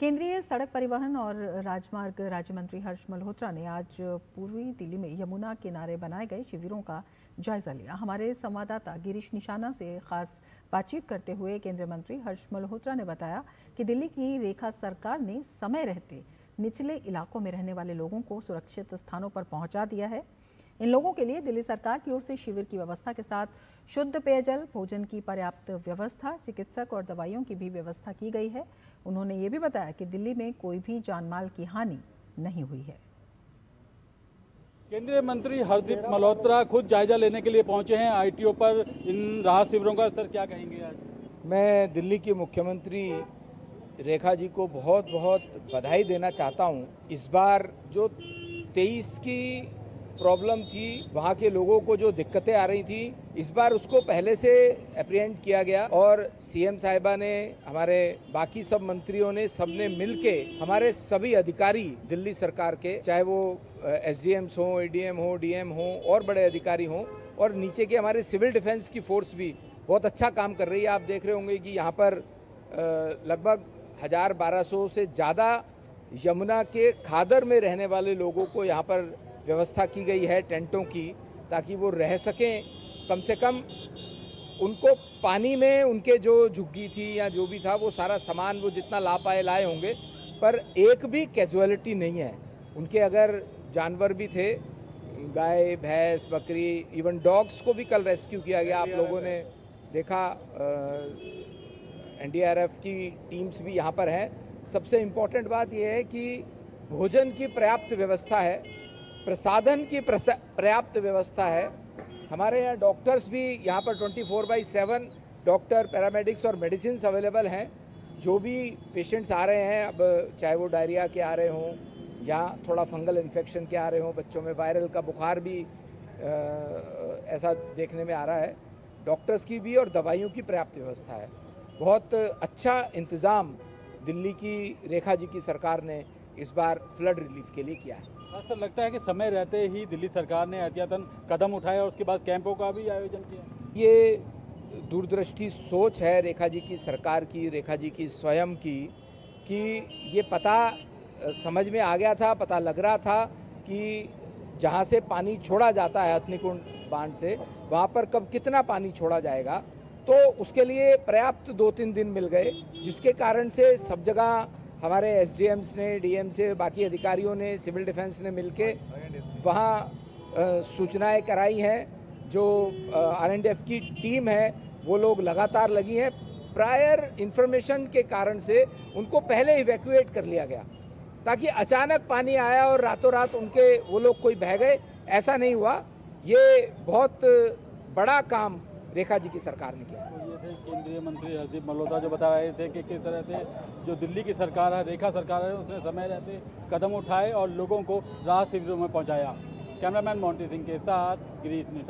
केंद्रीय सड़क परिवहन और राजमार्ग राज्य मंत्री हर्ष मल्होत्रा ने आज पूर्वी दिल्ली में यमुना किनारे बनाए गए शिविरों का जायजा लिया। हमारे संवाददाता गिरीश निशाना से खास बातचीत करते हुए केंद्रीय मंत्री हर्ष मल्होत्रा ने बताया कि दिल्ली की रेखा सरकार ने समय रहते निचले इलाकों में रहने वाले लोगों को सुरक्षित स्थानों पर पहुंचा दिया है। इन लोगों के लिए दिल्ली सरकार की ओर से शिविर की व्यवस्था के साथ शुद्ध पेयजल, भोजन की पर्याप्त व्यवस्था, चिकित्सक और दवाइयों की भी व्यवस्था की गई है। उन्होंने ये भी बताया कि दिल्ली में कोई भी जानमाल की हानि नहीं हुई है। केंद्रीय मंत्री हरदीप मल्होत्रा खुद जायजा लेने के लिए पहुंचे हैं आईटीओ पर इन राहत शिविरों का। सर, क्या कहेंगे आज? मैं दिल्ली की मुख्यमंत्री रेखा जी को बहुत बहुत बधाई देना चाहता हूं। इस बार जो 23 की प्रॉब्लम थी, वहाँ के लोगों को जो दिक्कतें आ रही थी, इस बार उसको पहले से एप्रीहेंड किया गया और सीएम साहिबा ने, हमारे बाकी सब मंत्रियों ने, सबने मिलके, हमारे सभी अधिकारी दिल्ली सरकार के, चाहे वो एसडीएम्स हों, एडीएम हो, डीएम हो और बड़े अधिकारी हों, और नीचे के हमारे सिविल डिफेंस की फोर्स भी बहुत अच्छा काम कर रही है। आप देख रहे होंगे कि यहाँ पर लगभग 1000-1200 से ज़्यादा यमुना के खादर में रहने वाले लोगों को यहाँ पर व्यवस्था की गई है टेंटों की, ताकि वो रह सकें। कम से कम उनको पानी में उनके जो झुग्गी थी या जो भी था वो सारा सामान वो जितना ला पाए लाए होंगे, पर एक भी कैजुअलिटी नहीं है। उनके अगर जानवर भी थे, गाय, भैंस, बकरी, इवन डॉग्स को भी कल रेस्क्यू किया गया। आप लोगों ने देखा, एनडीआरएफ की टीम्स भी यहाँ पर हैं। सबसे इम्पोर्टेंट बात यह है कि भोजन की पर्याप्त व्यवस्था है, प्रसाधन की पर्याप्त व्यवस्था है। हमारे यहाँ डॉक्टर्स भी यहाँ पर 24/7 डॉक्टर, पैरामेडिक्स और मेडिसिन अवेलेबल हैं। जो भी पेशेंट्स आ रहे हैं, अब चाहे वो डायरिया के आ रहे हों या थोड़ा फंगल इन्फेक्शन के आ रहे हों, बच्चों में वायरल का बुखार भी ऐसा देखने में आ रहा है, डॉक्टर्स की भी और दवाइयों की पर्याप्त व्यवस्था है। बहुत अच्छा इंतज़ाम दिल्ली की रेखा जी की सरकार ने इस बार फ्लड रिलीफ के लिए किया है। ऐसा लगता है कि समय रहते ही दिल्ली सरकार ने एहतियातन कदम उठाए और उसके बाद कैंपों का भी आयोजन किया। ये दूरदृष्टि सोच है रेखा जी की सरकार की, रेखा जी की स्वयं की, कि ये पता समझ में आ गया था, पता लग रहा था कि जहाँ से पानी छोड़ा जाता है हथनीकुंड बांध से, वहाँ पर कब कितना पानी छोड़ा जाएगा, तो उसके लिए पर्याप्त 2-3 दिन मिल गए, जिसके कारण से सब जगह हमारे एसडीएम्स ने, डीएम से, बाकी अधिकारियों ने, सिविल डिफेंस ने मिलके वहाँ सूचनाएं कराई हैं। जो आरएनडीएफ की टीम है वो लोग लगातार लगी हैं। प्रायर इन्फॉर्मेशन के कारण से उनको पहले इवैक्यूएट कर लिया गया, ताकि अचानक पानी आया और रातों रात उनके वो लोग कोई बह गए, ऐसा नहीं हुआ। ये बहुत बड़ा काम रेखा जी की सरकार ने किया। केंद्रीय मंत्री हरदीप मल्होत्रा जो बता रहे थे कि किस तरह से जो दिल्ली की सरकार है, रेखा सरकार है, उसने समय रहते कदम उठाए और लोगों को राहत शिविरों में पहुंचाया। कैमरामैन मोंटी सिंह के साथ गिरीश निशाना।